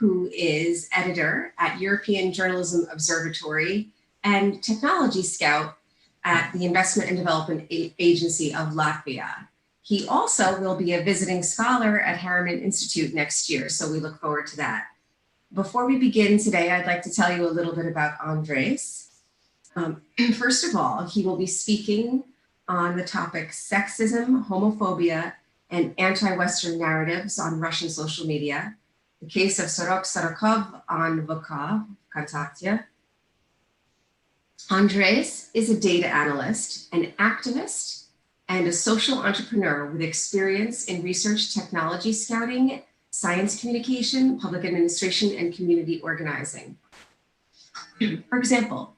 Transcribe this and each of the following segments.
who is editor at European Journalism Observatory and technology scout at the Investment and Development Agency of Latvia. He also will be a visiting scholar at Harriman Institute next year, so we look forward to that. Before we begin today, I'd like to tell you a little bit about Andrejs. First of all, he will be speaking on the topic Sexism, Homophobia, and Anti-Western Narratives on Russian Social Media, the case of Sorokov on VK. Andrejs is a data analyst, an activist, and a social entrepreneur with experience in research technology scouting, science communication, public administration, and community organizing. For example,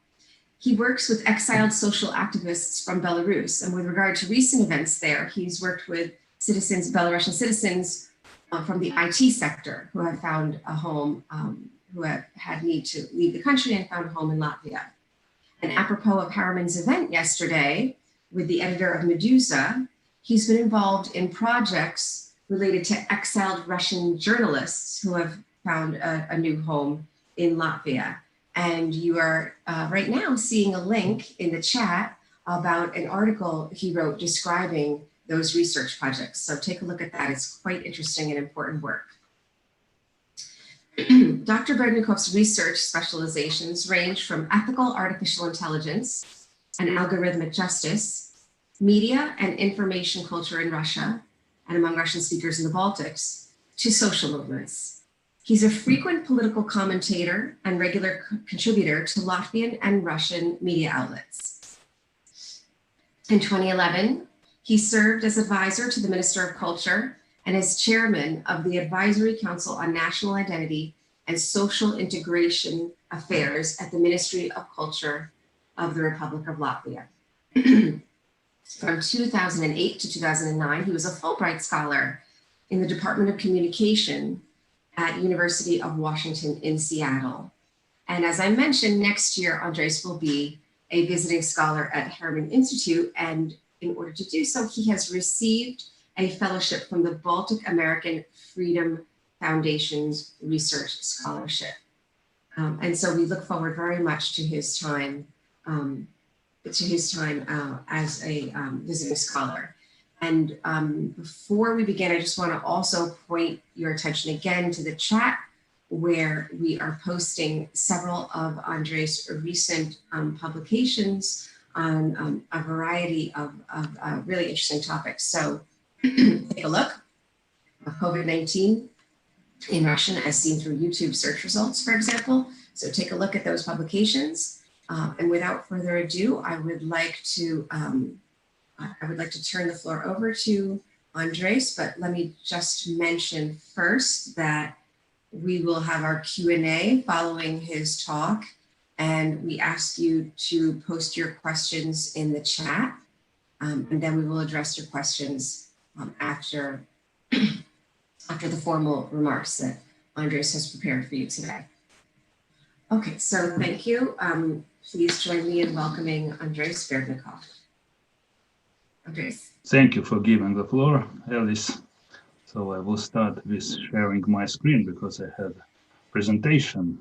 he works with exiled social activists from Belarus, and with regard to recent events there, he's worked with Belarusian citizens from the IT sector who have found a home, who have had need to leave the country and found a home in Latvia. And apropos of Harriman's event yesterday with the editor of Medusa, he's been involved in projects related to exiled Russian journalists who have found a new home in Latvia. And you are right now seeing a link in the chat about an article he wrote describing those research projects. So take a look at that. It's quite interesting and important work. Dr. Berdņikov's research specializations range from ethical artificial intelligence and algorithmic justice, media and information culture in Russia and among Russian speakers in the Baltics, to social movements. He's a frequent political commentator and regular contributor to Latvian and Russian media outlets. In 2011, he served as advisor to the Minister of Culture and as chairman of the Advisory Council on National Identity and Social Integration Affairs at the Ministry of Culture of the Republic of Latvia. From 2008 to 2009, he was a Fulbright Scholar in the Department of Communication at University of Washington in Seattle. And as I mentioned, next year, Andrejs will be a visiting scholar at Harriman Institute. And in order to do so, he has received a fellowship from the Baltic American Freedom Foundation's Research Scholarship. And so we look forward very much to his time as a visiting scholar. And before we begin, I just want to also point your attention again to the chat, where we are posting several of Andrejs' recent publications on a variety of really interesting topics. So take a look. COVID-19 in Russian as seen through YouTube search results, for example. So take a look at those publications. And without further ado, I would like to turn the floor over to Andrejs, but let me just mention first that we will have our Q&A following his talk, and we ask you to post your questions in the chat, and then we will address your questions after the formal remarks that Andrejs has prepared for you today. Okay, so thank you. Please join me in welcoming Andrejs Berdņikov. Andrejs. Thank you for giving the floor, Elise. So I will start with sharing my screen because I have a presentation.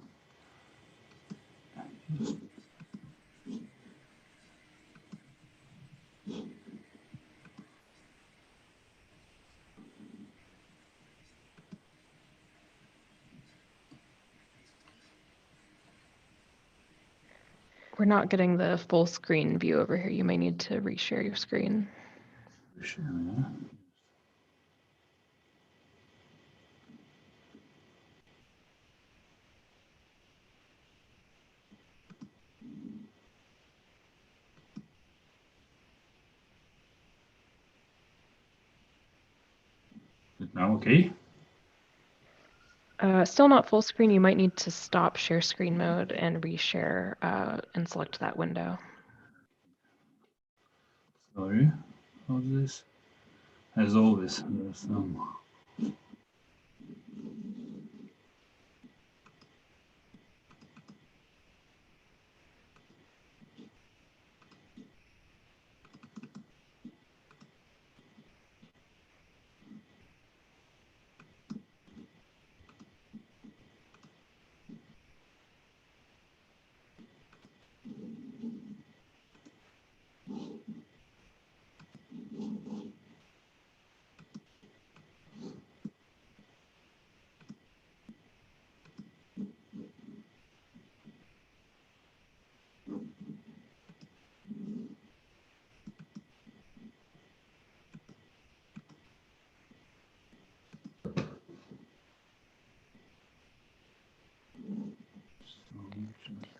We're not getting the full screen view over here. You may need to reshare your screen. Now, okay. Still not full screen. You might need to stop share screen mode and reshare and select that window. Sorry about this. As always, there's some.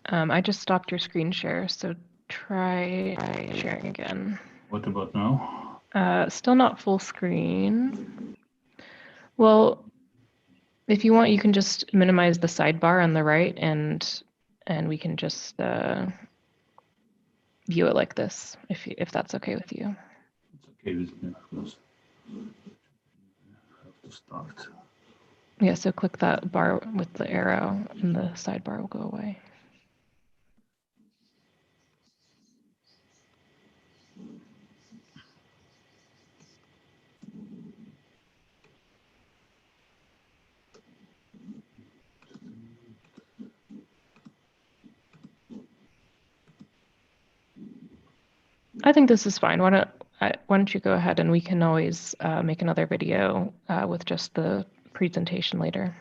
I just stopped your screen share, so try sharing again. What about now? Still not full screen. Well, if you want, you can just minimize the sidebar on the right, and we can just view it like this, if that's okay with you. It's okay with me, of course. I have to start. Yeah, so click that bar with the arrow, and the sidebar will go away. I think this is fine. Why don't you go ahead, and we can always make another video with just the presentation later.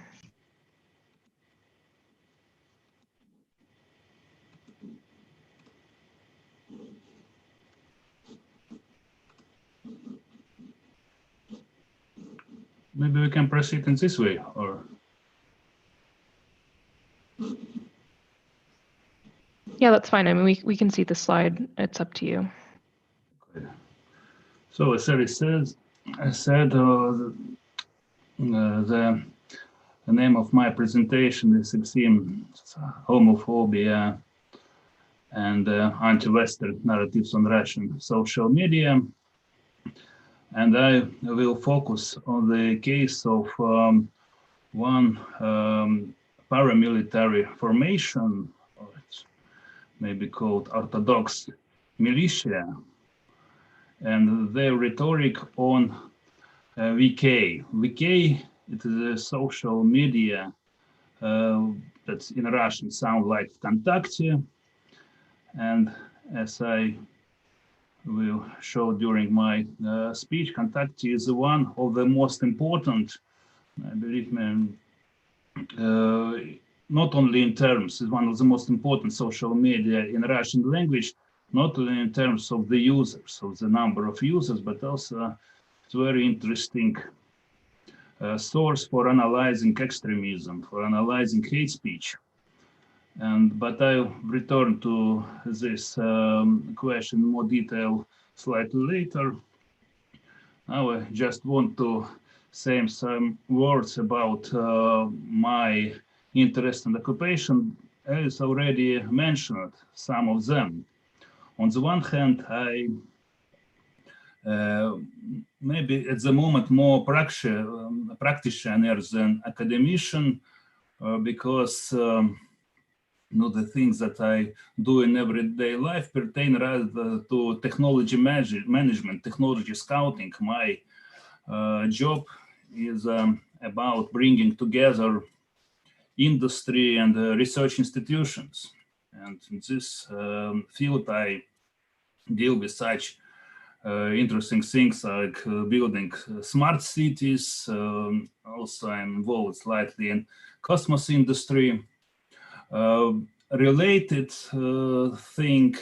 Maybe we can proceed in this way, or? Yeah, that's fine. I mean, we can see the slide. It's up to you. Okay. So as Elise said, the name of my presentation is Sexism, Homophobia, and anti-Western narratives on Russian social media. And I will focus on the case of one paramilitary formation, or it's maybe called Orthodox militia, and their rhetoric on VK. VK, it is a social media that in Russian sound like ВКонтакте, and as I will show during my speech, ВКонтакте is one of the most important, I believe, not only in terms, is one of the most important social media in Russian language, not only in terms of the users, of the number of users, but also it's a very interesting source for analyzing extremism, for analyzing hate speech. But I'll return to this question in more detail slightly later. Now I just want to say some words about my interest and occupation. As already mentioned, some of them. On the one hand, I maybe at the moment more practitioner than academician, because the things that I do in everyday life pertain rather to technology management, technology scouting. My job is about bringing together industry and research institutions. And in this field, I deal with such interesting things like building smart cities. Also, I'm involved slightly in cosmos industry. Related thing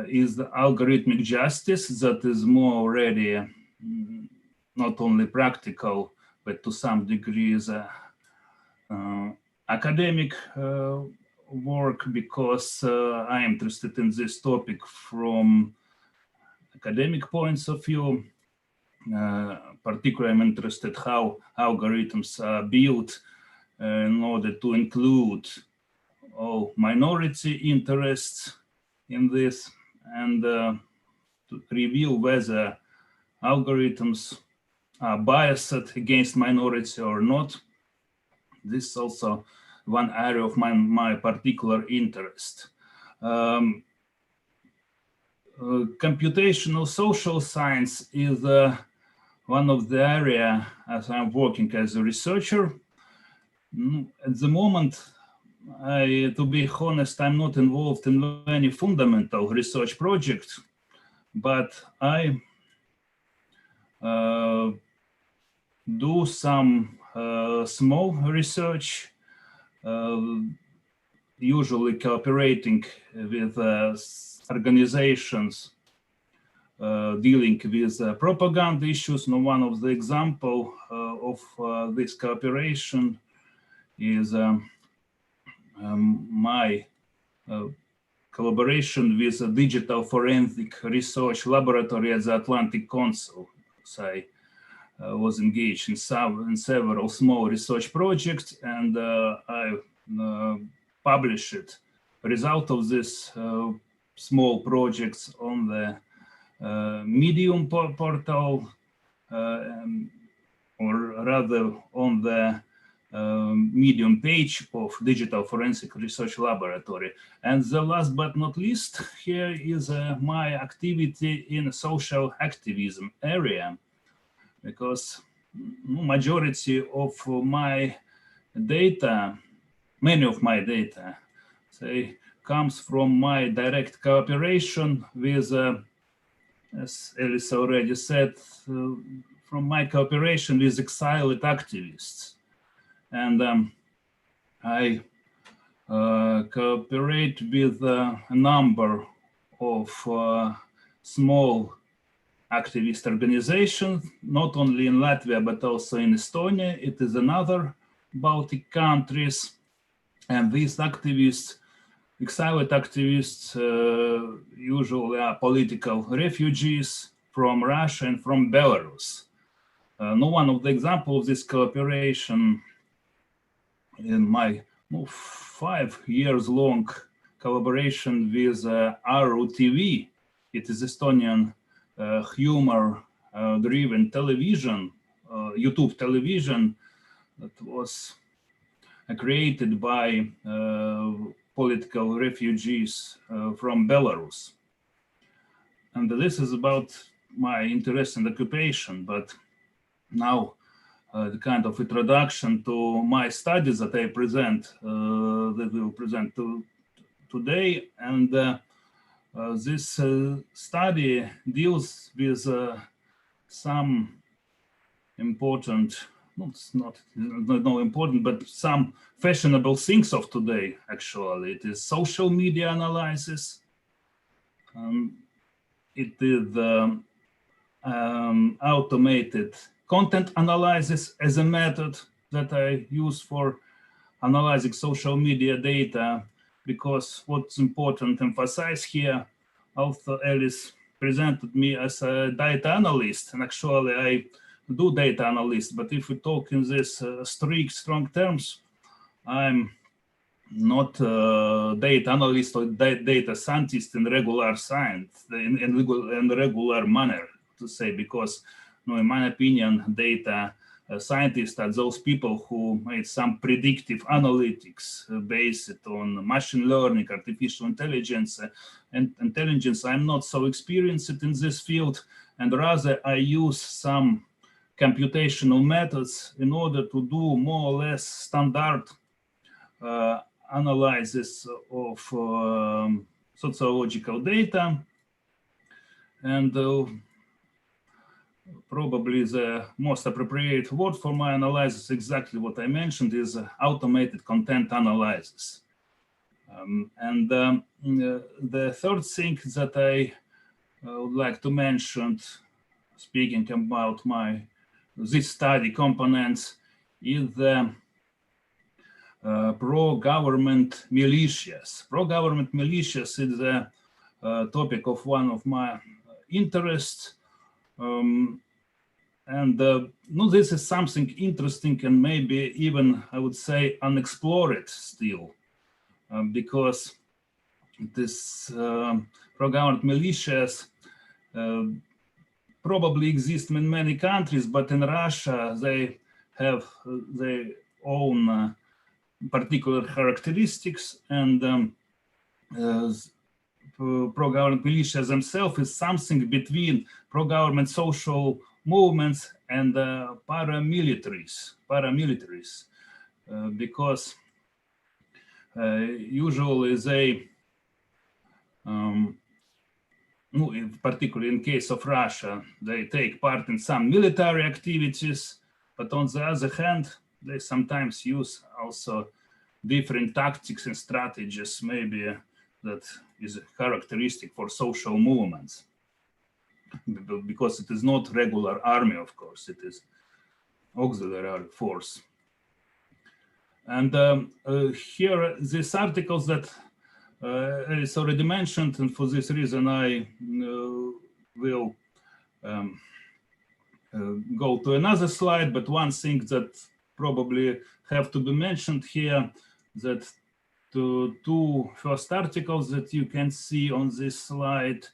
is the algorithmic justice that is more already not only practical, but to some degree is academic work, because I am interested in this topic from academic points of view. Particularly, I'm interested how algorithms are built in order to include all minority interests in this, and to review whether algorithms are biased against minority or not. This is also one area of my particular interest. Computational social science is one of the areas as I'm working as a researcher. At the moment, to be honest, I'm not involved in any fundamental research project, but I do some small research, usually cooperating with organizations dealing with propaganda issues. Now, one of the examples of this cooperation is my collaboration with a digital forensic research laboratory at the Atlantic Council. So I was engaged in several small research projects, and I published result of this small projects on the Medium portal, or rather on the Medium page of Digital Forensic Research Laboratory. And the last but not least, here is my activity in social activism area, because majority of my data, many of my data, say, comes from my direct cooperation with, as Elise already said, from my cooperation with exiled activists. And I cooperate with a number of small activist organizations, not only in Latvia, but also in Estonia. It is another Baltic countries. And these activists, exiled activists, usually are political refugees from Russia and from Belarus. One of the examples of this cooperation in my 5 years long collaboration with Aru TV. It is Estonian humor driven television, YouTube television that was created by political refugees from Belarus. And this is about my interest and occupation, but now the kind of introduction to my studies that I present, that we will present today. And this study deals with some important, important, but some fashionable things of today, actually. It is social media analysis. It is automated content analysis as a method that I use for analyzing social media data, because what's important to emphasize here, also Elise presented me as a data analyst, and actually I do data analyst, but if we talk in this strong terms, I'm not a data analyst or data scientist in regular science, in regular manner to say, because in my opinion, data scientists are those people who made some predictive analytics based on machine learning, artificial intelligence. And intelligence, I'm not so experienced in this field, and rather I use some computational methods in order to do more or less standard analysis of sociological data. And probably the most appropriate word for my analysis, exactly what I mentioned, is automated content analysis. The third thing that I would like to mention, speaking about this study components, is the pro-government militias. Pro-government militias is the topic of one of my interests. This is something interesting and maybe even, I would say, unexplored still, because this pro-government militias probably exist in many countries, but in Russia they have their own particular characteristics, and pro-government militias themselves is something between pro-government social movements and paramilitaries, because usually they, particularly in case of Russia, they take part in some military activities, but on the other hand, they sometimes use also different tactics and strategies, maybe that is characteristic for social movements, because it is not regular army, of course, it is auxiliary force. And here, these articles that is already mentioned, and for this reason I will go to another slide, but one thing that probably have to be mentioned here, that the two first articles that you can see on this slide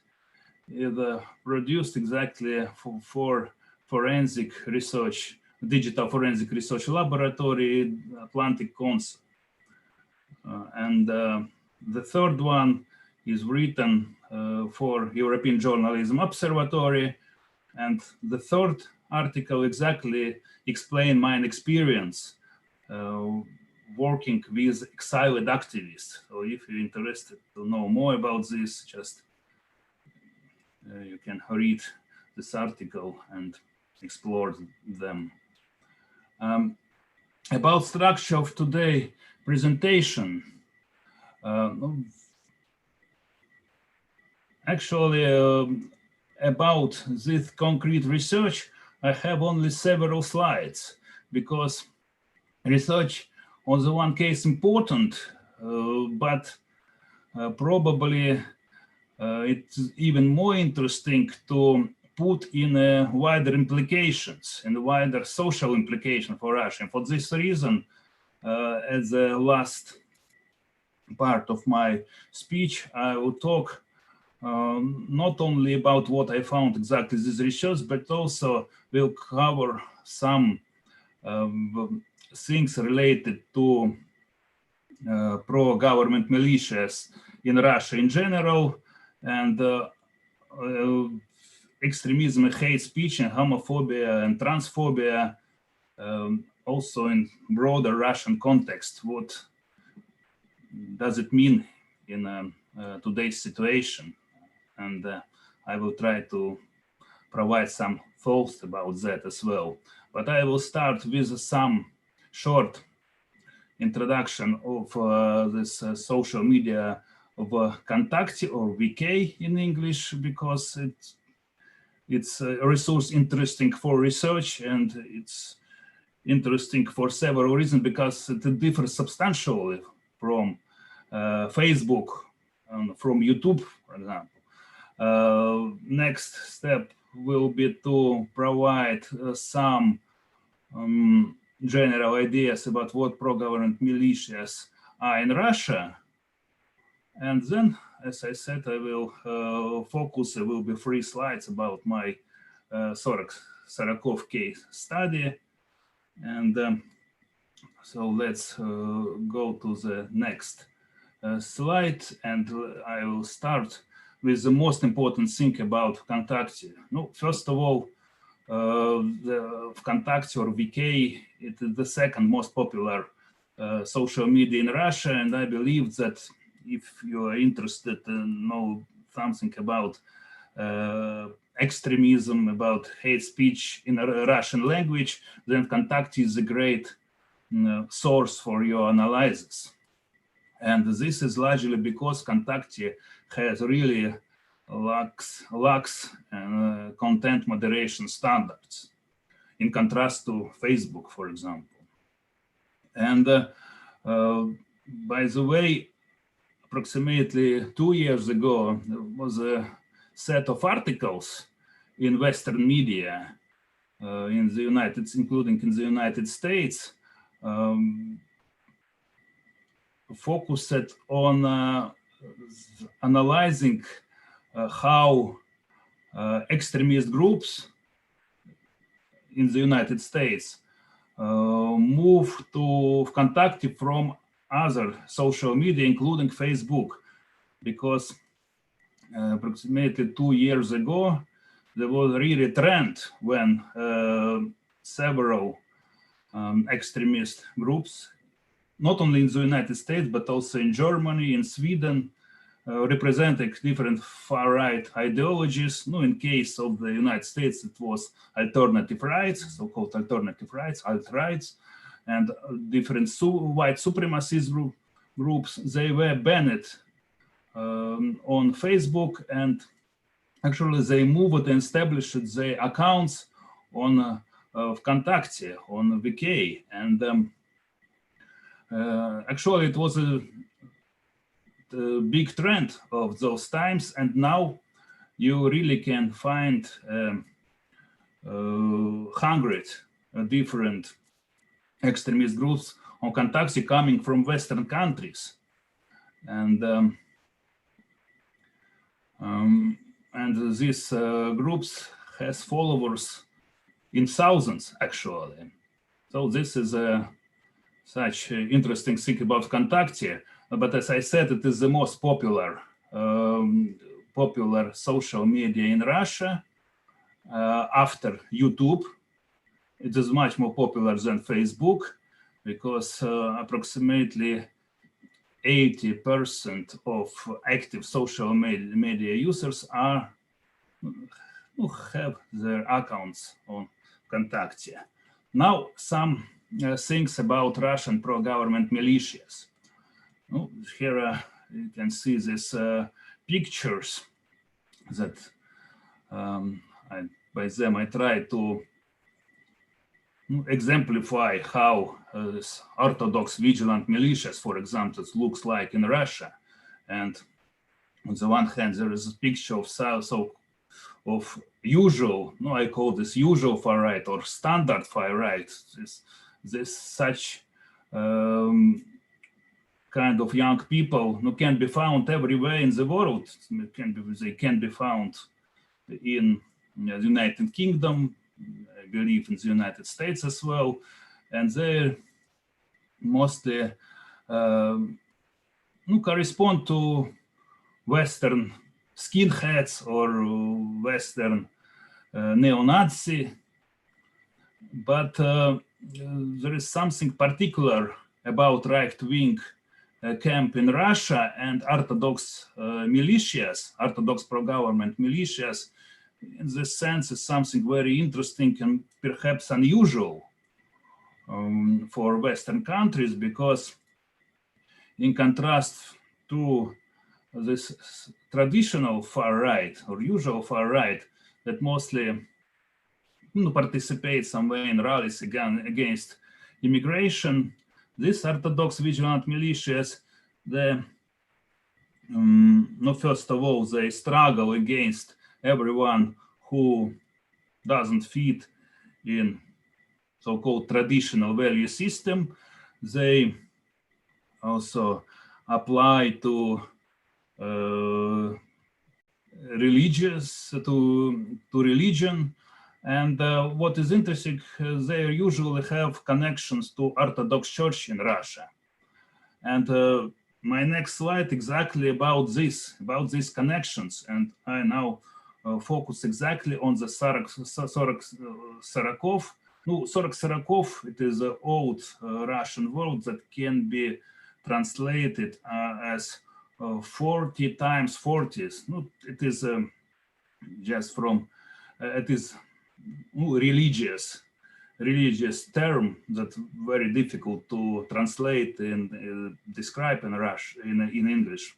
is produced exactly for forensic research, digital forensic research laboratory, Atlantic Council. And the third one is written for European Journalism Observatory. And the third article exactly explains my experience working with exiled activists. So if you're interested to know more about this, just you can read this article and explore them. About structure of today's presentation. Actually, about this concrete research, I have only several slides, because research on the one case important, but probably it's even more interesting to put in wider implications and wider social implication for Russia. And for this reason, as the last part of my speech, I will talk not only about what I found exactly this research, but also will cover some things related to pro-government militias in Russia in general, and extremism and hate speech and homophobia and transphobia, also in broader Russian context. What does it mean in today's situation? And I will try to provide some thoughts about that as well. But I will start with some short introduction of this social media of Kontakte, or VK in English, because it's a resource interesting for research, and it's interesting for several reasons, because it differs substantially from Facebook and from YouTube, for example. Next step will be to provide some general ideas about what pro-government militias are in Russia. And then, as I said, I will focus, there will be 3 slides about my Sorokov case study. And so let's go to the next slide, and I will start with the most important thing about Kontakte. No, first of all, the Kontakte, or VK, it is the second most popular social media in Russia, and I believe that if you are interested in know something about extremism, about hate speech in a Russian language, then Kontakte is a great source for your analysis. And this is largely because Kontakte has really lax content moderation standards, in contrast to Facebook, for example. And by the way, approximately 2 years ago, there was a set of articles in Western media, in the including in the United States, focused on analyzing how extremist groups in the United States move to Kontakte from other social media, including Facebook, because approximately 2 years ago, there was really a trend when several extremist groups, not only in the United States, but also in Germany, in Sweden, representing different far-right ideologies. No, in case of the United States, it was alternative rights, so-called alternative rights, alt-rights, and different white supremacist groups. They were banned on Facebook, and actually they moved and established their accounts on Kontakte, on VK. And actually, it was a big trend of those times, and now you really can find 100 different extremist groups on Kontakte coming from Western countries, and these groups has followers in thousands actually. So this is such interesting thing about Kontakte. But as I said, it is the most popular social media in Russia after YouTube. It is much more popular than Facebook because approximately 80% of active social media users are who have their accounts on Kontakte. Now, some things about Russian pro-government militias. Here you can see these pictures that by them I try to exemplify how this Orthodox vigilant militias, for example, looks like in Russia. And on the one hand, there is a picture of usual, I call this usual far right or standard far right. This such kind of young people who can be found everywhere in the world. They can be found in the United Kingdom, I believe in the United States as well, and they mostly correspond to Western skinheads or Western neo-Nazi, but there is something particular about right-wing camp in Russia and Orthodox militias, Orthodox pro-government militias. In this sense, is something very interesting and perhaps unusual for Western countries, because in contrast to this traditional far right or usual far right that mostly participates somewhere in rallies against immigration, these Orthodox vigilant militias, first of all, they struggle against everyone who doesn't fit in so-called traditional value system. They also apply to religion. And what is interesting, they usually have connections to Orthodox Church in Russia. And my next slide exactly about these connections. And I now focus exactly on the Sarakov. Sarakov, it is an old Russian word that can be translated as 40 times 40s. It is just from, it is religious term that very difficult to translate and describe in Russian, in English.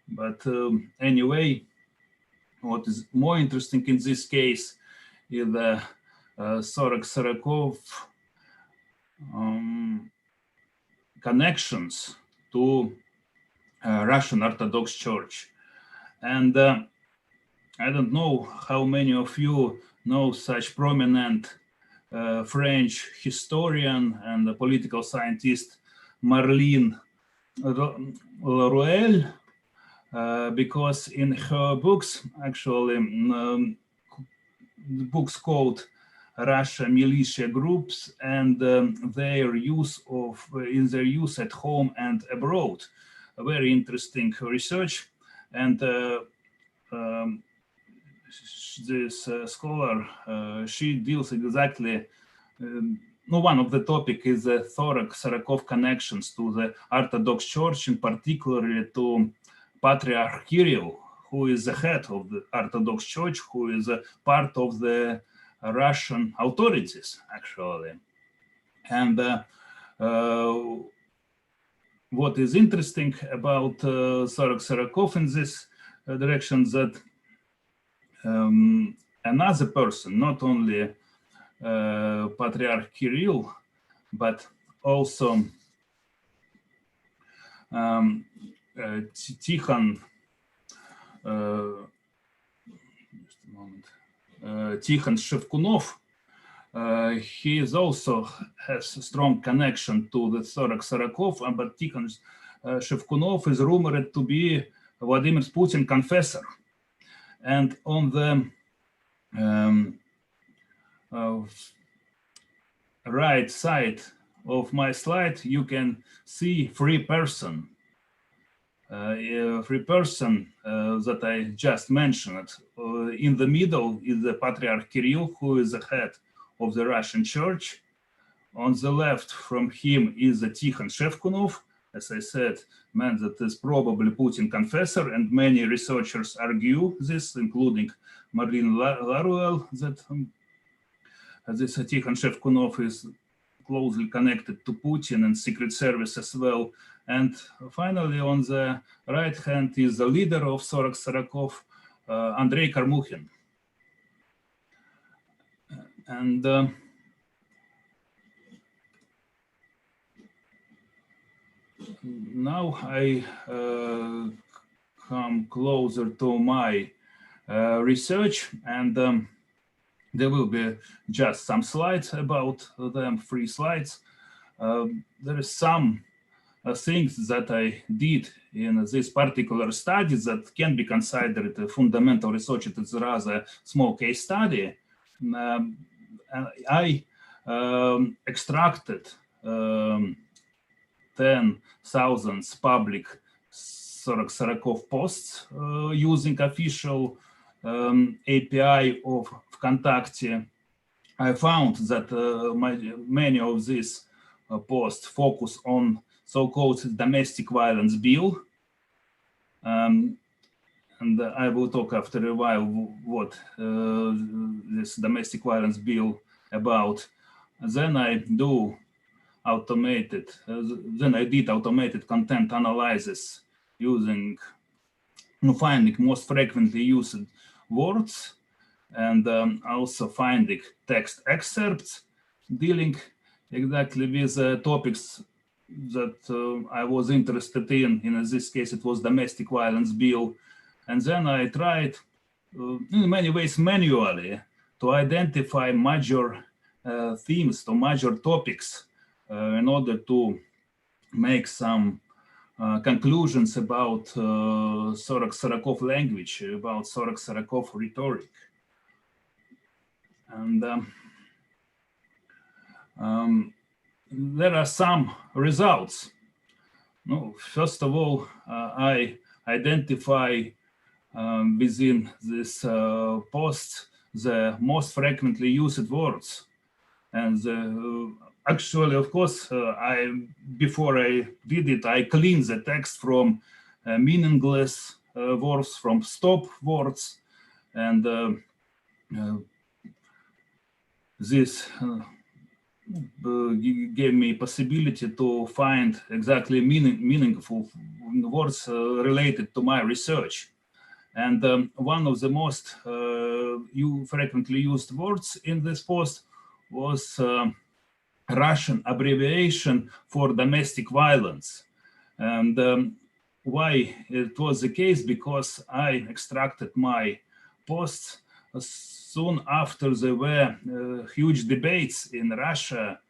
But anyway, what is more interesting in this case is the Sarakov connections to Russian Orthodox Church. And I don't know how many of you know such prominent French historian and political scientist Marlene Laruelle, because in her books, actually, books called Russia militia groups and their use at home and abroad, a very interesting research. And this scholar, she deals exactly, one of the topic is the Sarakov connections to the Orthodox Church, and particularly to Patriarch Kirill, who is the head of the Orthodox Church, who is a part of the Russian authorities, actually. And what is interesting about Sarakov in this direction, that another person, not only Patriarch Kirill, but also Tikhon Shevkunov. He is also has a strong connection to the Sarakov, but Tikhon Shevkunov is rumored to be Vladimir Putin confessor. And on the right side of my slide, you can see three person that I just mentioned. In the middle is the Patriarch Kirill, who is the head of the Russian Church. On the left from him is the Tikhon Shevkunov, as I said, man that is probably Putin confessor, and many researchers argue this, including Marlene Laruelle, that this Tikhon Shevkunov is closely connected to Putin and Secret Service as well. And finally, on the right hand is the leader of Sarakov, Andrei Karmukhin. And now I come closer to my research, and there will be just some slides about them, 3 slides. There is some things that I did in this particular study that can be considered a fundamental research. It is rather small case study. I extracted 10,000 public Sarakov posts using official API of Vkontakte. I found that many of these posts focus on so-called domestic violence bill. And I will talk after a while what this domestic violence bill about. Then I did automated content analysis using finding most frequently used words, and also finding text excerpts dealing exactly with topics that I was interested in. In this case, it was domestic violence bill. And then I tried, in many ways, manually to identify major themes, to major topics, in order to make some conclusions about Sarakov language, about Sarakov rhetoric. And there are some results. First of all, I identify within this post the most frequently used words. And actually, of course, before I did it, I cleaned the text from meaningless words, from stop words, and this gave me possibility to find exactly meaningful words related to my research. And one of the most frequently used words in this post was Russian abbreviation for domestic violence. And why it was the case? Because I extracted my posts soon after there were huge debates in Russia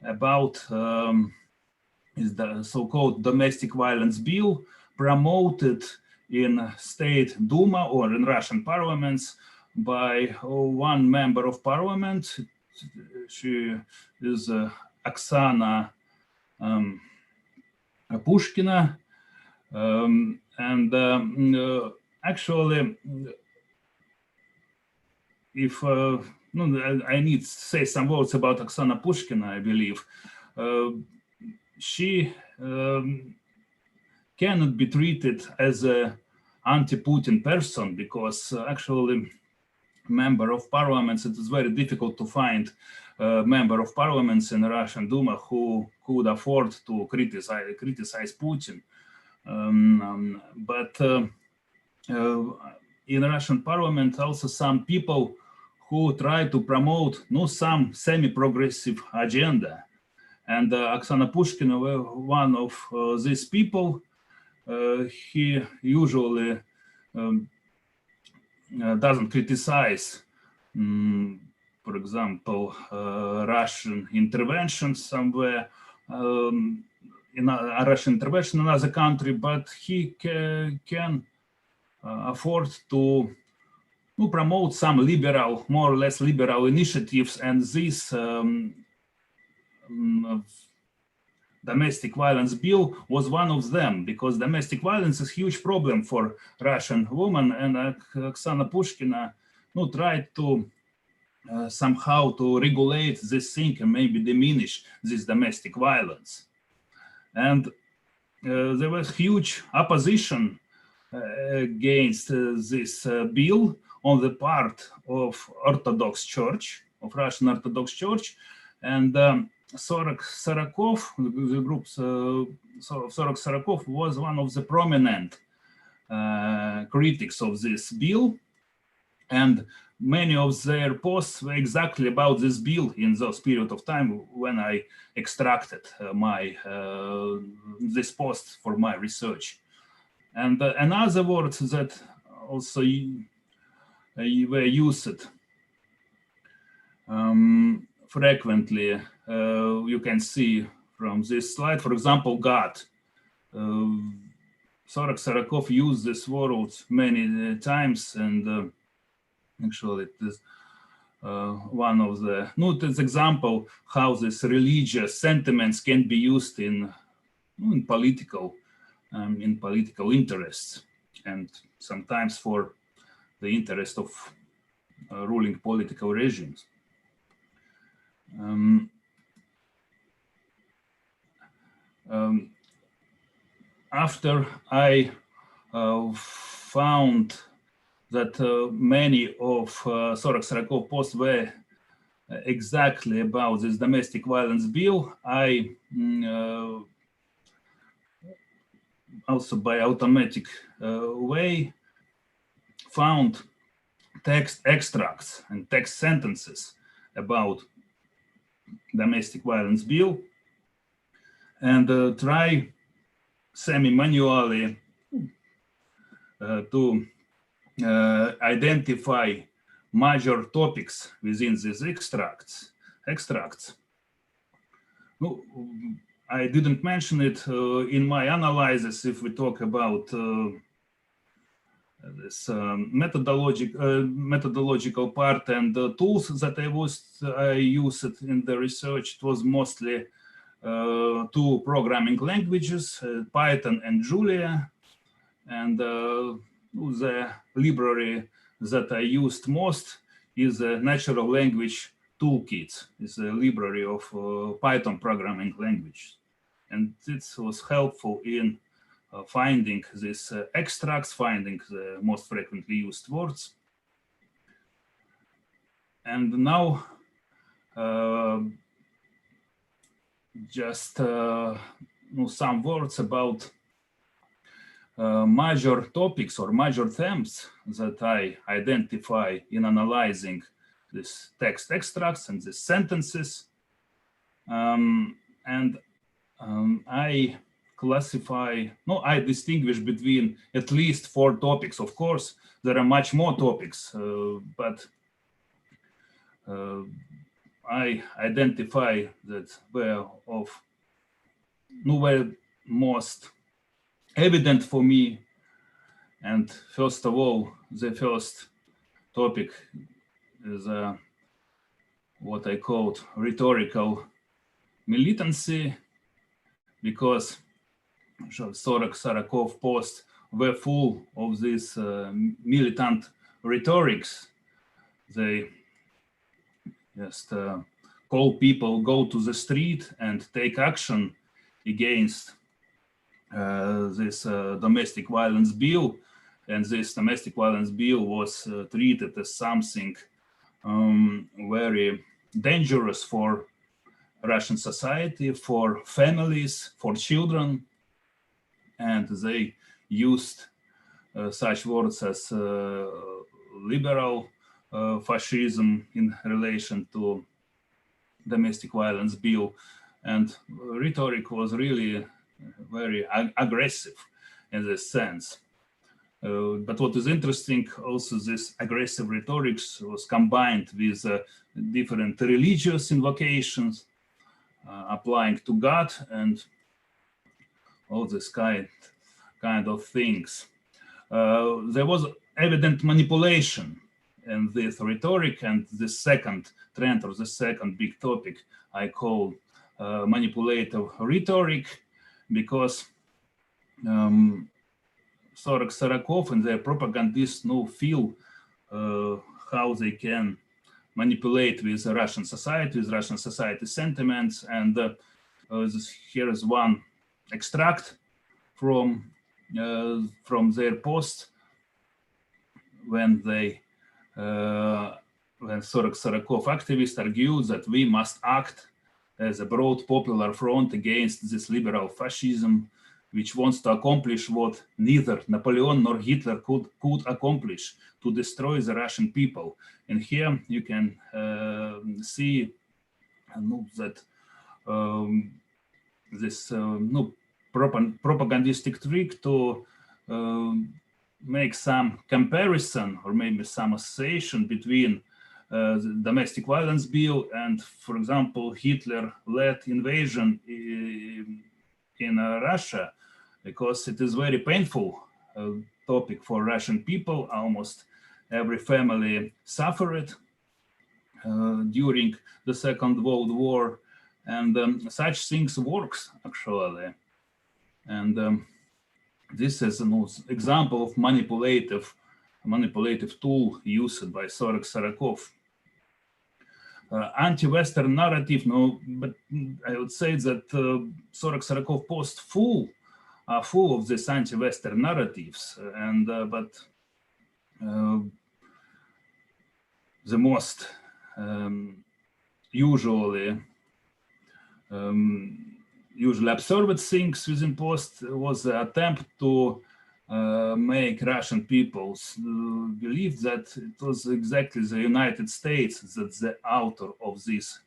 about the so-called domestic violence bill promoted in State Duma or in Russian parliaments by one member of parliament. She is Oksana Pushkina. Actually, if I need to say some words about Oksana Pushkina, I believe. She cannot be treated as an anti-Putin person, because actually member of parliaments, it is very difficult to find member of parliaments in the Russian Duma who could afford to criticize Putin. But in the Russian parliament, also some people who try to promote some semi-progressive agenda. And Oksana Pushkina were one of these people. He usually doesn't criticize, for example, Russian intervention somewhere, in a Russian intervention in another country, but he can afford to promote some liberal, more or less liberal initiatives, and this domestic violence bill was one of them, because domestic violence is a huge problem for Russian women, and Oksana Pushkina tried to somehow to regulate this thing and maybe diminish this domestic violence. And there was huge opposition against this bill on the part of Orthodox Church, of Russian Orthodox Church, and Sorok Sarakov, the group Sorok Sarakov was one of the prominent critics of this bill, and many of their posts were exactly about this bill in those period of time when I extracted this post for my research. And another word that also were used frequently, you can see from this slide, for example, God. Sorok Sarakov used this word many times, and actually it is one of the this example how this religious sentiments can be used in political interests, and sometimes for the interest of ruling political regimes. After I found that many of Sorok Sarakov posts were exactly about this domestic violence bill, I also by automatic way found text extracts and text sentences about domestic violence bill, and try semi-manually to identify major topics within these extracts. No, I didn't mention it in my analysis. If we talk about this methodological part and the tools that I used in the research, it was mostly two programming languages, Python and Julia, and the library that I used most is a natural language toolkit. It's a library of Python programming language, and it was helpful in finding these extracts, finding the most frequently used words. And now just some words about major topics or major themes that I identify in analyzing this text extracts and these sentences. I I distinguish between at least 4 topics. Of course, there are much more topics, but I identify that were most evident for me. And first of all, the first topic is what I called rhetorical militancy, because Sorok Sarakov posts were full of this militant rhetorics. They just call people go to the street and take action against this domestic violence bill, and this domestic violence bill was treated as something very dangerous for Russian society, for families, for children, and they used such words as liberal fascism in relation to domestic violence bill. And rhetoric was really very aggressive in this sense. But what is interesting, also this aggressive rhetoric was combined with different religious invocations, applying to God and all this kind of things. There was evident manipulation in this rhetoric, and the second trend, or the second big topic, I call manipulative rhetoric, because Sarakov and their propagandists feel how they can manipulate with Russian society, with Russian society sentiments. And here is one extract from their post when Sarakov activists argued that we must act as a broad popular front against this liberal fascism, which wants to accomplish what neither Napoleon nor Hitler could accomplish, to destroy the Russian people. And here you can see that this propagandistic trick to make some comparison or maybe some association between the domestic violence bill and, for example, Hitler-led invasion in Russia, because it is very painful topic for Russian people. Almost every family suffered during the Second World War, and such things works actually. And this is an example of manipulative tool used by Sarakov. Anti-Western narrative, but I would say that Sarakov posts are full of these anti-Western narratives, and but the most usually observed things within post was the attempt to make Russian people believe that it was exactly the United States that's the author of this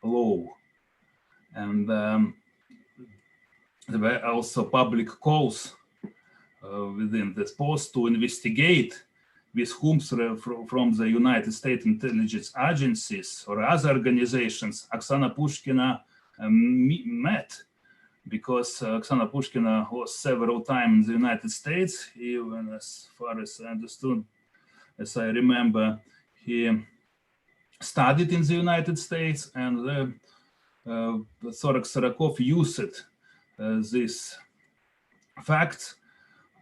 law. And there were also public calls within this post to investigate with whom from the United States intelligence agencies or other organizations Oksana Pushkina met, because Oksana Pushkina was several times in the United States. Even as far as I understood, as I remember, he studied in the United States, and Sarakov used this fact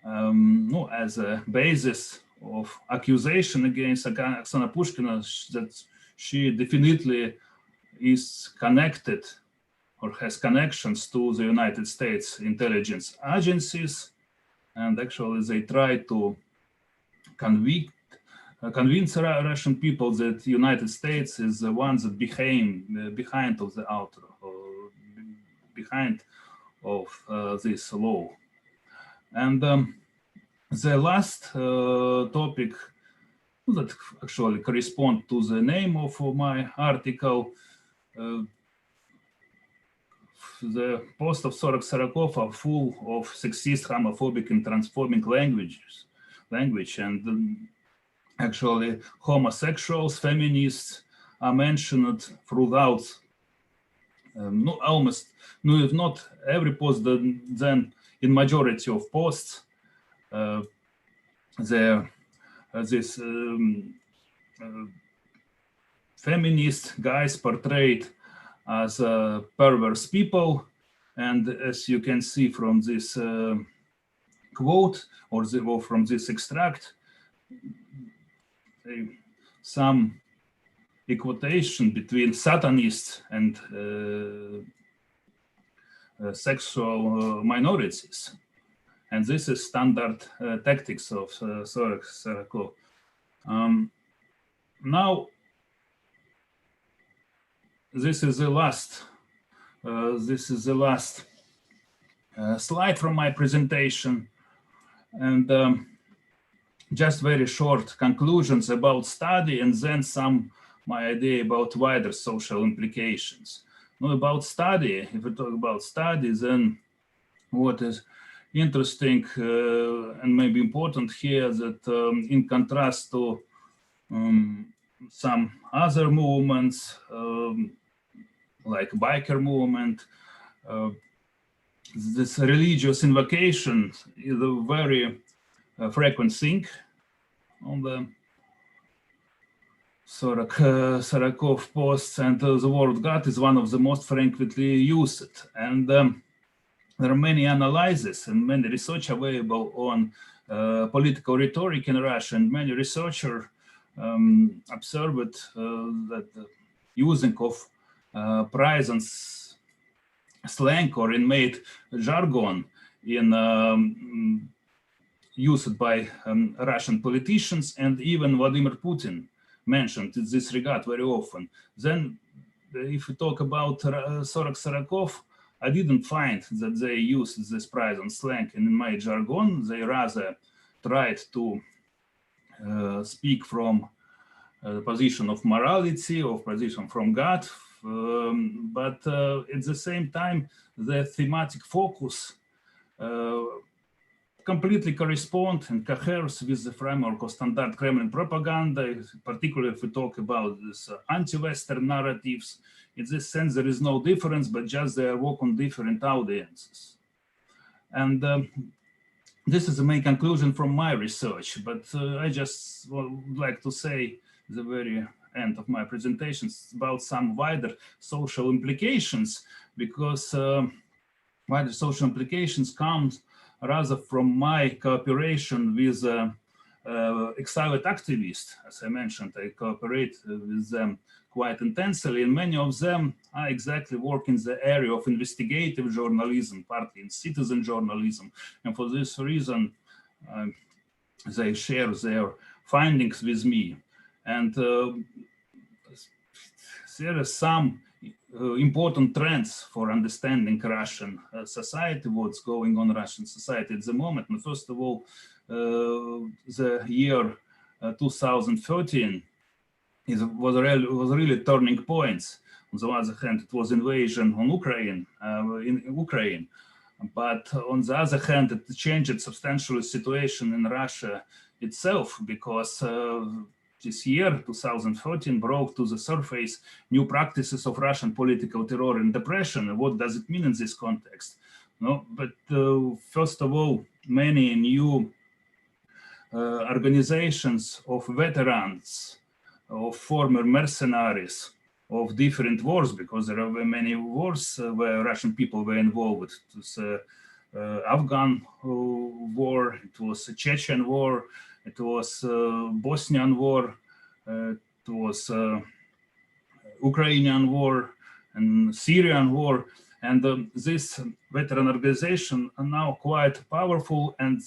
as a basis of accusation against Oksana Pushkina, that she definitely is connected or has connections to the United States intelligence agencies. And actually they try to convince Russian people that the United States is the one that behind of the author, or behind of this law. And the last topic that actually corresponds to the name of my article, the posts of Sarakov are full of sexist, homophobic, and transforming language, and actually homosexuals, feminists are mentioned throughout. Almost, if not every post, then in majority of posts, this feminist guys portrayed as perverse people, and as you can see from this quote or from this extract, some equitation between Satanists and sexual minorities. And this is standard tactics of Sarakov. Now, this is the last slide from my presentation, and just very short conclusions about study, and then my idea about wider social implications. Now about study, if we talk about study, then what is interesting and maybe important here that in contrast to some other movements like biker movement, this religious invocation is a very frequent thing on the Sarakov posts, and the word God is one of the most frequently used. And there are many analyses and many research available on political rhetoric in Russia, and many researchers observed that the using of presence slang or inmate jargon in used by Russian politicians, and even Vladimir Putin mentioned in this regard very often. Then if we talk about Sarakov, I didn't find that they used this presence slang in my jargon. They rather tried to speak from the position of morality, or position from God, but at the same time, the thematic focus completely correspond and coheres with the framework of standard Kremlin propaganda, particularly if we talk about this anti-Western narratives. In this sense, there is no difference, but just they work on different audiences. And this is the main conclusion from my research, but I just would like to say at the very end of my presentations about some wider social implications, because wider social implications come rather from my cooperation with exiled activists. As I mentioned, I cooperate with them quite intensely, and many of them are exactly work in the area of investigative journalism, partly in citizen journalism, and for this reason they share their findings with me. And there are some important trends for understanding Russian society, what's going on in Russian society at the moment. And first of all, the year 2013 was really turning points. On the other hand, it was invasion on Ukraine, in Ukraine. But on the other hand, it changed substantially the situation in Russia itself, because this year, 2013, brought to the surface new practices of Russian political terror and oppression. And what does it mean in this context? No, but first of all, many new organizations of veterans, of former mercenaries, of different wars, because there are many wars where Russian people were involved. It was Afghan war, it was a Chechen war, it was Bosnian war, it was Ukrainian war, and Syrian war. And this veteran organization are now quite powerful, and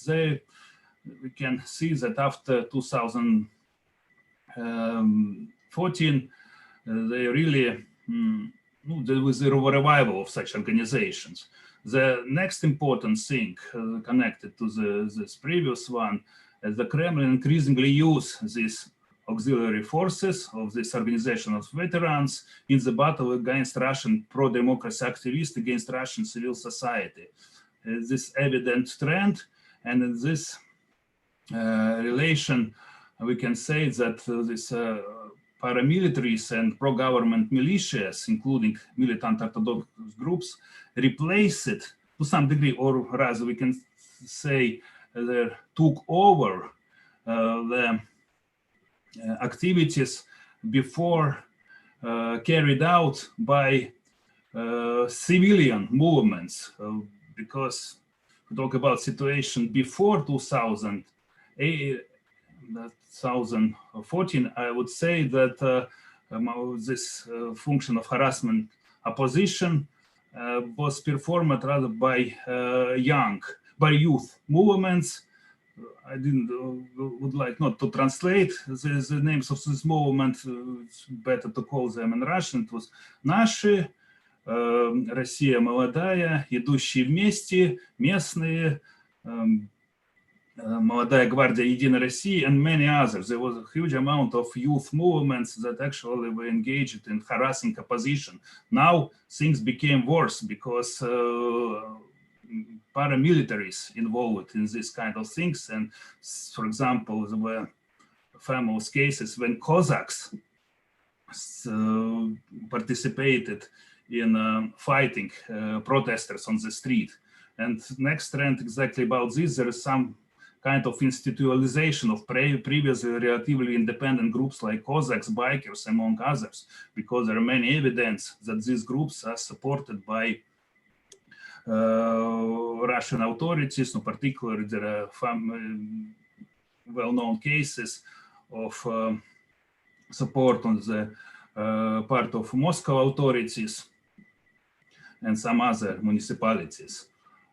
we can see that after 2014, they really, there was a revival of such organizations. The next important thing connected to this previous one, the Kremlin increasingly use these auxiliary forces of this organization of veterans in the battle against Russian pro-democracy activists, against Russian civil society. This evident trend, and in this relation, we can say that this paramilitaries and pro-government militias, including militant Orthodox groups, replace it to some degree, or rather we can say they took over the activities before carried out by civilian movements, because we talk about situation before 2014, I would say that this function of harassment opposition was performed rather by youth movements. I would like not to translate the names of this movement. It's better to call them in Russian. It was наши, Россия молодая, идущие вместе, местные, Молодая гвардия Единой России, and many others. There was a huge amount of youth movements that actually were engaged in harassing opposition. Now things became worse because paramilitaries involved in this kind of things. And for example, there were famous cases when Cossacks participated in fighting protesters on the street. And next trend exactly about this, there is some kind of institutionalization of previously relatively independent groups like Cossacks, bikers, among others, because there are many evidence that these groups are supported by Russian authorities. In particular, there are well-known cases of support on the part of Moscow authorities and some other municipalities.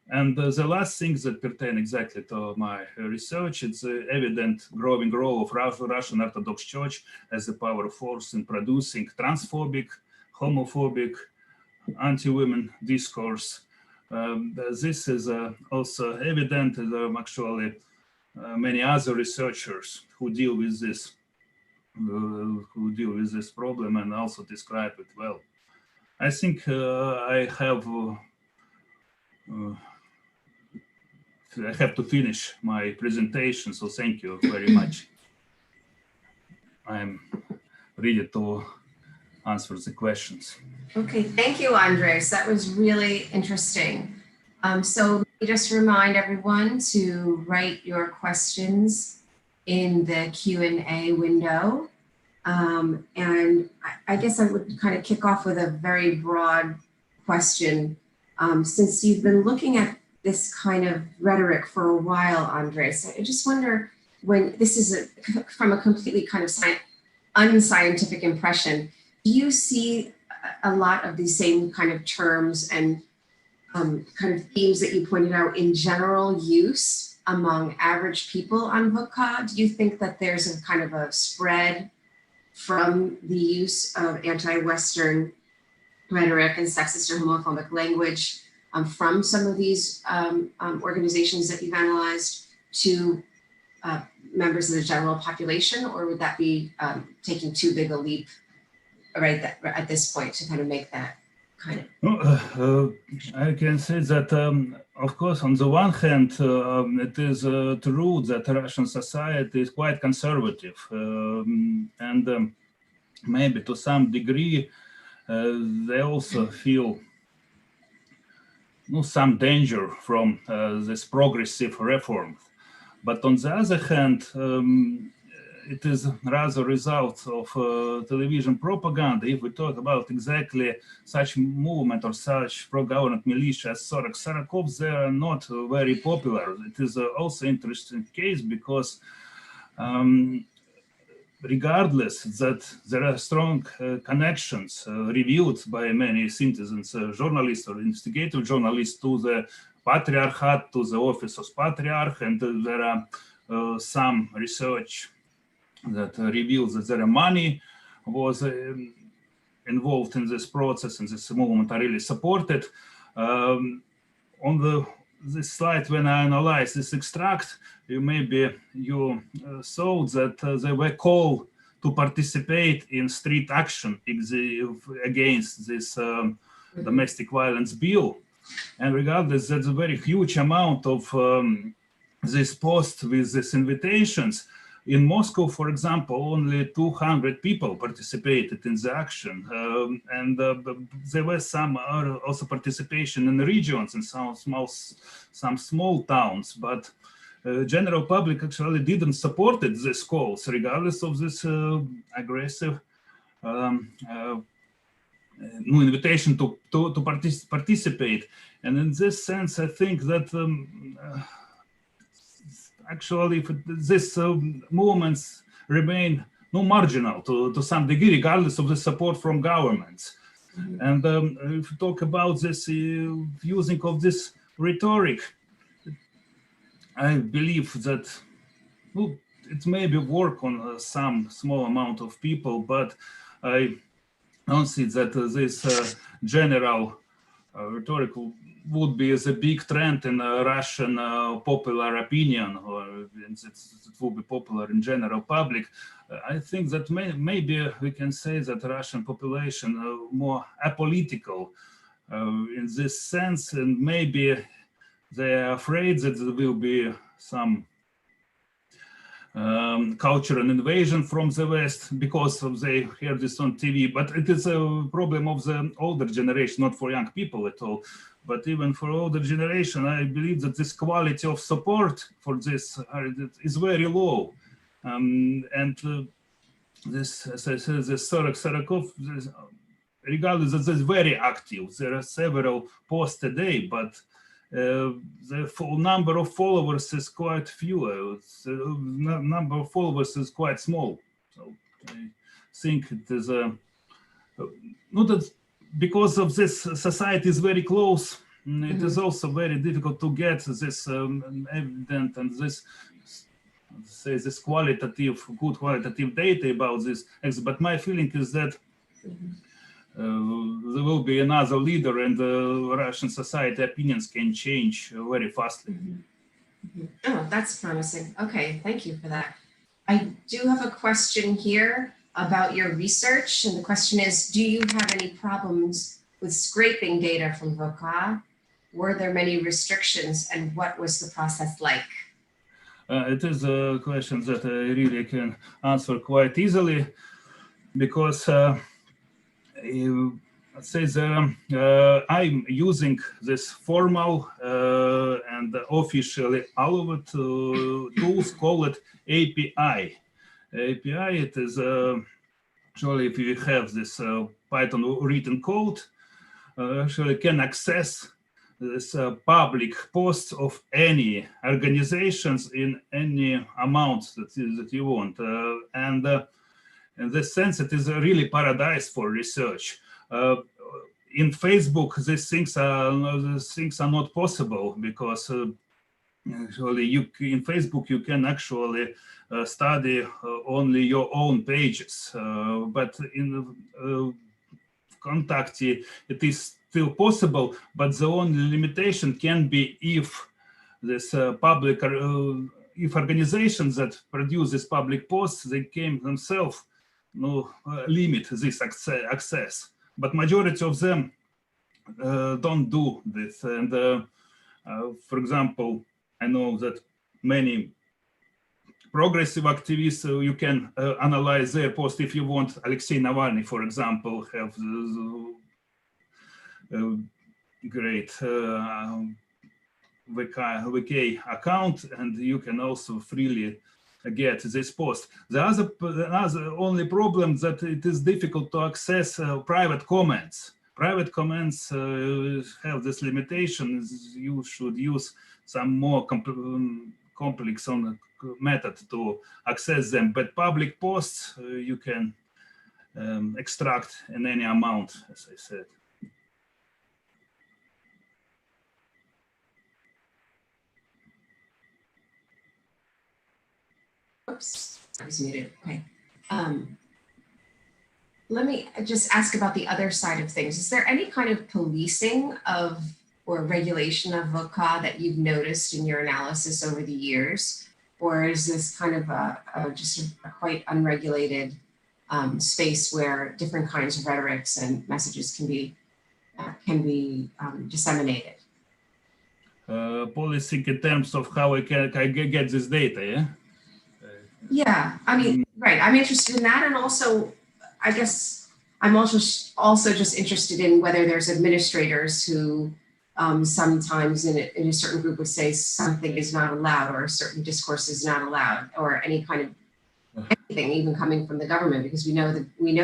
And the last thing that pertain exactly to my research, it's the evident growing role of Russian Orthodox Church as a power force in producing transphobic, homophobic, anti-women discourse. This is also evident. There are actually many other researchers who deal with this problem and also describe it well. I think I have to finish my presentation, so thank you very much. I'm ready to answer the questions. Okay, thank you, Andrejs. That was really interesting. So let me just remind everyone to write your questions in the Q&A window. And I guess I would kind of kick off with a very broad question. Since you've been looking at this kind of rhetoric for a while, Andrejs, I just wonder, when this is from a completely kind of unscientific impression, do you see a lot of these same kind of terms and kind of themes that you pointed out in general use among average people on VUCA? Do you think that there's a kind of a spread from the use of anti-Western rhetoric and sexist or homophobic language from some of these organizations that you've analyzed to members of the general population, or would that be taking too big a leap right at this point to kind of make that kind of? I can say that, of course, on the one hand, it is true that Russian society is quite conservative, and maybe to some degree, they also feel some danger from this progressive reform. But on the other hand, it is rather a result of television propaganda. If we talk about exactly such movement or such pro-government militia as Sarakov, they are not very popular. It is also interesting case because regardless that there are strong connections reviewed by many citizens, journalists or investigative journalists to the Patriarchat, to the office of Patriarch, and there are some research that reveals that their money was involved in this process, and this movement are really supported. On this slide, when I analyze this extract, you saw that they were called to participate in street action against this domestic violence bill. And regardless, that's a very huge amount of this post with these invitations. In Moscow, for example, only 200 people participated in the action, and there was some also participation in the regions and some small towns, but general public actually didn't support these calls, regardless of this aggressive invitation to participate. And in this sense, I think that actually these movements remain marginal to some degree, regardless of the support from governments. Mm-hmm. And if you talk about this using of this rhetoric, I believe that it may be work on some small amount of people, but I don't see that this general rhetorical would be the big trend in Russian popular opinion, or it would be popular in general public. I think that maybe we can say that Russian population more apolitical in this sense, and maybe they are afraid that there will be some cultural invasion from the West because they hear this on TV. But it is a problem of the older generation, not for young people at all. But even for older generation, I believe that this quality of support for this is very low. This, as I said, this Sarakov, regardless of this, very active. There are several posts a day, but the full number of followers is quite few. The number of followers is quite small. So I think it is not that because of this society is very close. It is also very difficult to get this evident and this good qualitative data about this. But my feeling is that there will be another leader, and Russian society opinions can change very fastly. Oh, that's promising. Okay, thank you for that. I do have a question here about your research, and the question is, do you have any problems with scraping data from VOCA? Were there many restrictions, and what was the process like? It is a question that I really can answer quite easily, because let's say I'm using this formal and officially allowed tools called API. API, it is actually, if you have this Python written code, actually can access this public posts of any organizations in any amount that you want. In this sense, it is a really paradise for research. In Facebook, these things are not possible, because actually in Facebook you can actually study only your own pages. But in Contact, it is still possible, but the only limitation can be if this public, if organizations that produce this public posts, they can themselves limit this access. But majority of them don't do this. And for example, I know that many progressive activists, you can analyze their post if you want. Alexei Navalny, for example, have great VK account, and you can also freely get this post. The other only problem that it is difficult to access private comments. Private comments have this limitation. You should use some more complex method to access them. But public posts you can extract in any amount, as I said. Oops, I was muted. Okay. Let me just ask about the other side of things. Is there any kind of policing of or regulation of VOCA that you've noticed in your analysis over the years? Or is this kind of just a quite unregulated space where different kinds of rhetorics and messages can be disseminated? Policing in terms of how I can get this data, yeah? Yeah, I mean, right. I'm interested in that, and also, I guess I'm also just interested in whether there's administrators who sometimes in a certain group would say something is not allowed, or a certain discourse is not allowed, or any kind of anything, even coming from the government, because we know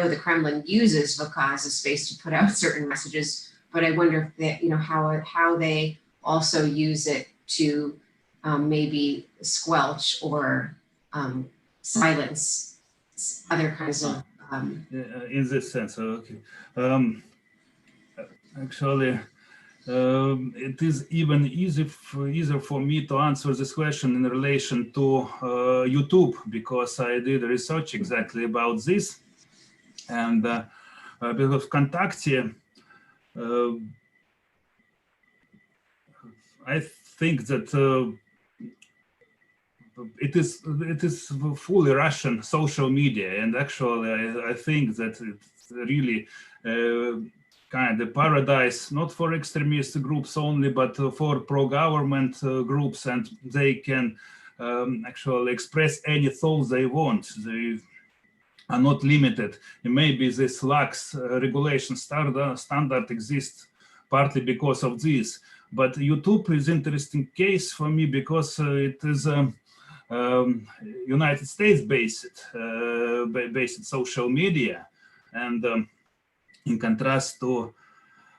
the Kremlin uses VOCA as a space to put out certain messages. But I wonder if they, how they also use it to maybe squelch or silence other kinds of in this sense. Okay. Actually, it is even easier for me to answer this question in relation to YouTube, because I did research exactly about this, and because Contact, I think that it is fully Russian social media, and actually I think that it's really kind of paradise, not for extremist groups only, but for pro-government groups, and they can actually express any thoughts they want. They are not limited. And maybe this lax regulation standard exists partly because of this. But YouTube is an interesting case for me because it is United States based social media, and in contrast to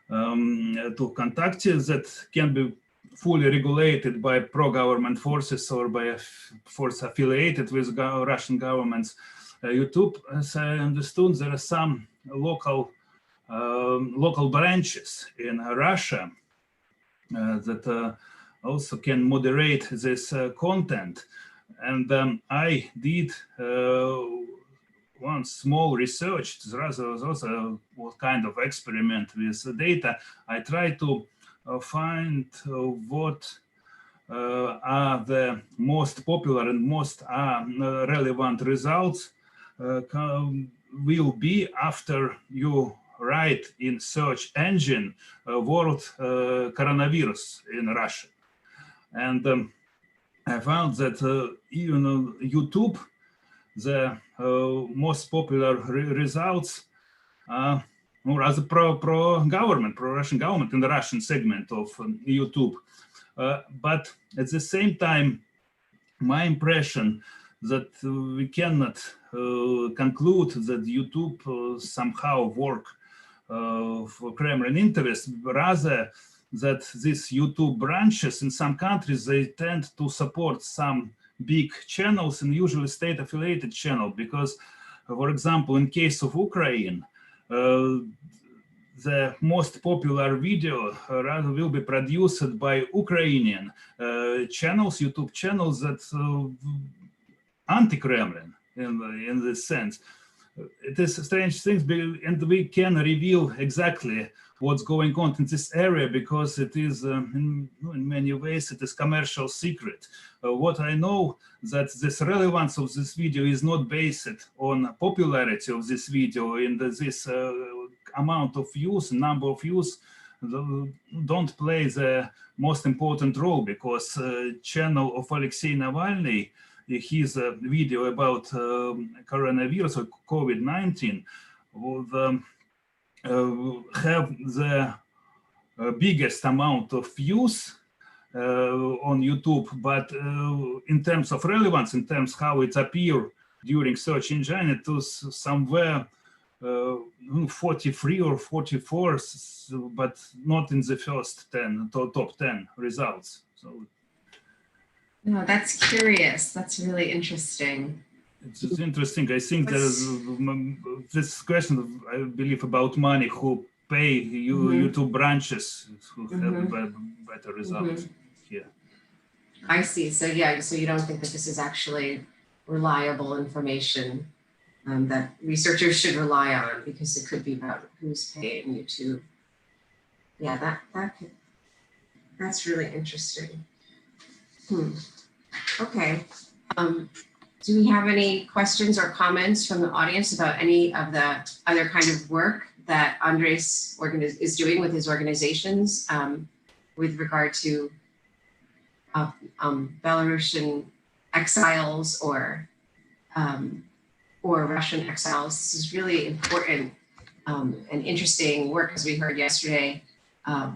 Kontakte that can be fully regulated by pro-government forces or by a force affiliated with Russian governments. YouTube, as I understood, there are some local branches in Russia that also can moderate this content. And I did one small research, also what kind of experiment with data. I tried to find what are the most popular and most relevant results will be after you write in search engine word coronavirus in Russian. And I found that even YouTube, the most popular results are rather pro-government, pro-Russian government in the Russian segment of YouTube. But at the same time, my impression that we cannot conclude that YouTube somehow work for Kremlin interests, rather that these YouTube branches in some countries, they tend to support some big channels and usually state-affiliated channel, because, for example, in case of Ukraine, the most popular video rather will be produced by Ukrainian channels, YouTube channels that anti-Kremlin in this sense. It is a strange thing, and we can reveal exactly what's going on in this area because it is, in many ways, it is commercial secret. What I know that this relevance of this video is not based on popularity of this video, and this amount of views, number of views, don't play the most important role, because channel of Alexei Navalny, his video about coronavirus or COVID-19 would have the biggest amount of views on YouTube, but in terms of relevance, in terms how it appeared during search engine, it was somewhere 43 or 44, but not in the first 10, top 10 results. So. No, that's curious. That's really interesting. It's interesting. I think there's this question, I believe, about money, who pay YouTube branches who have better results here. I see. So yeah, so you don't think that this is actually reliable information that researchers should rely on, because it could be about who's paying YouTube. Yeah, that's really interesting. Okay. Do we have any questions or comments from the audience about any of the other kind of work that Andrejs is doing with his organizations with regard to Belarusian exiles or Russian exiles? This is really important and interesting work, as we heard yesterday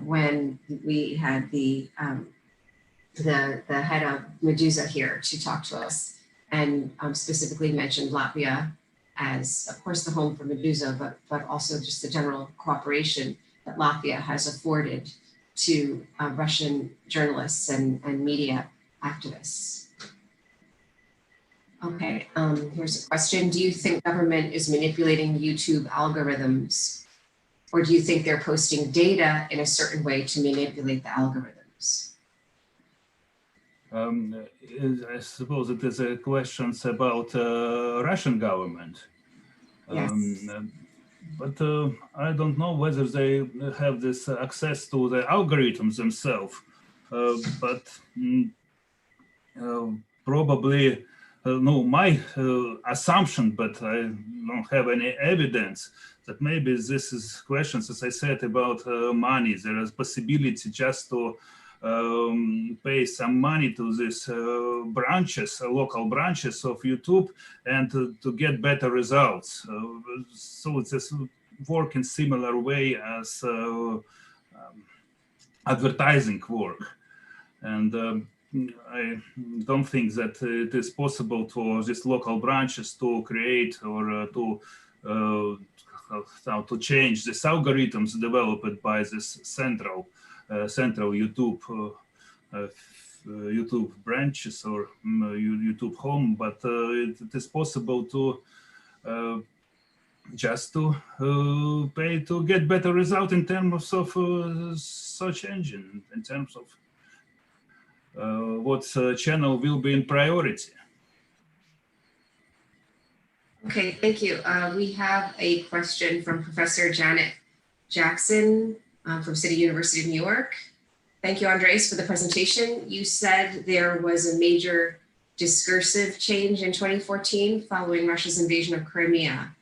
when we had the head of Medusa here to talk to us, and specifically mentioned Latvia as, of course, the home for Medusa, but also just the general cooperation that Latvia has afforded to Russian journalists and media activists. Okay, here's a question. Do you think government is manipulating YouTube algorithms, or do you think they're posting data in a certain way to manipulate the algorithms? I suppose it is a question about Russian government. Yes. But I don't know whether they have this access to the algorithms themselves. but probably no, my assumption, but I don't have any evidence that maybe this is questions, as I said, about money. There is possibility just to pay some money to these branches, local branches of YouTube, and to get better results. So it's work in similar way as advertising work. And I don't think that it is possible for these local branches to create or to change these algorithms developed by this central YouTube YouTube branches or YouTube home, but it is possible to just to pay to get better result in terms of search engine, in terms of what channel will be in priority. Okay, thank you. We have a question from Professor Janet Jackson from City University of New York. Thank you, Andrejs, for the presentation. You said there was a major discursive change in 2014 following Russia's invasion of Crimea.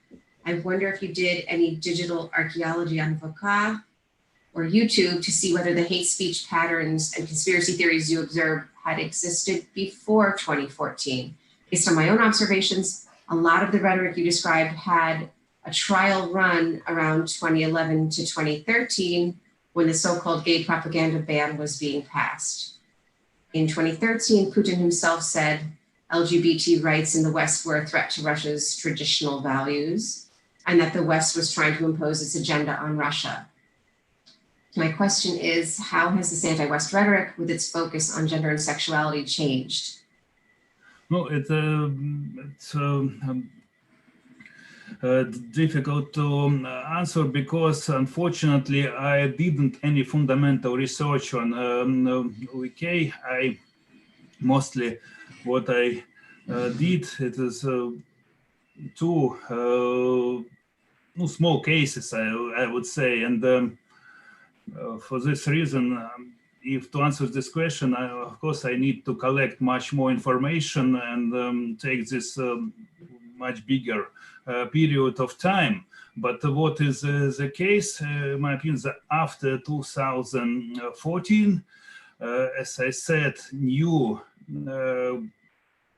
I wonder if you did any digital archaeology on VK or YouTube to see whether the hate speech patterns and conspiracy theories you observed had existed before 2014. Based on my own observations, a lot of the rhetoric you described had a trial run around 2011 to 2013 when the so-called gay propaganda ban was being passed. In 2013, Putin himself said LGBT rights in the West were a threat to Russia's traditional values and that the West was trying to impose its agenda on Russia. My question is, how has this anti-West rhetoric with its focus on gender and sexuality changed? No, it's difficult to answer because unfortunately I didn't any fundamental research on VK. I mostly what I did, it is two small cases, I would say, and for this reason, if to answer this question, of course, I need to collect much more information and take this much bigger period of time. But what is the case, in my opinion, that after 2014, as I said, new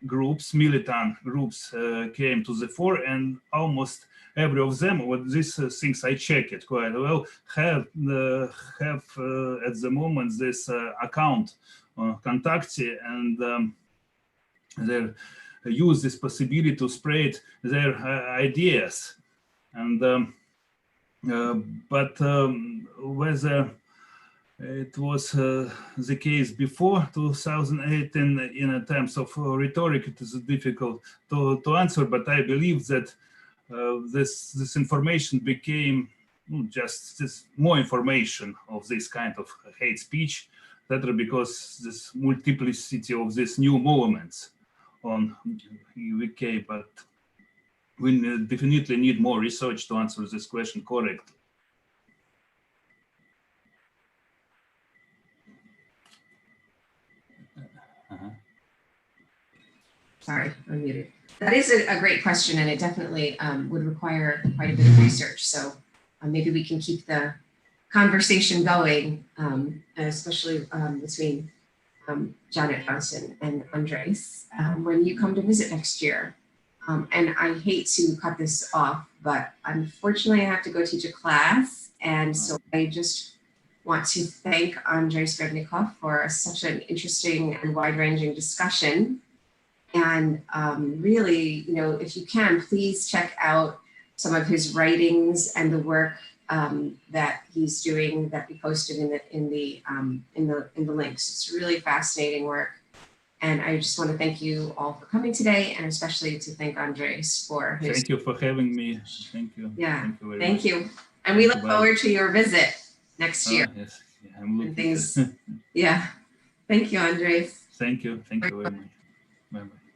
groups, militant groups came to the fore, and almost every of them, with these things I check it quite well, have at the moment this account Contacti, and they use this possibility to spread their ideas. And but whether it was the case before 2018 in terms of rhetoric, it is difficult to answer, but I believe that this information became just this more information of this kind of hate speech, that because this multiplicity of these new movements on VK, but we definitely need more research to answer this question correctly. Sorry, I'm muted. That is a great question, and it definitely would require quite a bit of research. So maybe we can keep the conversation going, especially between Janet Johnson and Andrejs when you come to visit next year. And I hate to cut this off, but unfortunately I have to go teach a class. And so I just want to thank Andrejs Berdņikovs for such an interesting and wide-ranging discussion. And really, if you can, please check out some of his writings and the work that he's doing that we posted in the links. It's really fascinating work. And I just want to thank you all for coming today, and especially to thank Andrejs for his. Thank you for having me. Thank you. Yeah, thank you very thank much. you. And we look forward to your visit next year. Yes, yeah, I'm looking. Things, yeah. Thank you, Andrejs. Thank you very much. Bye-bye.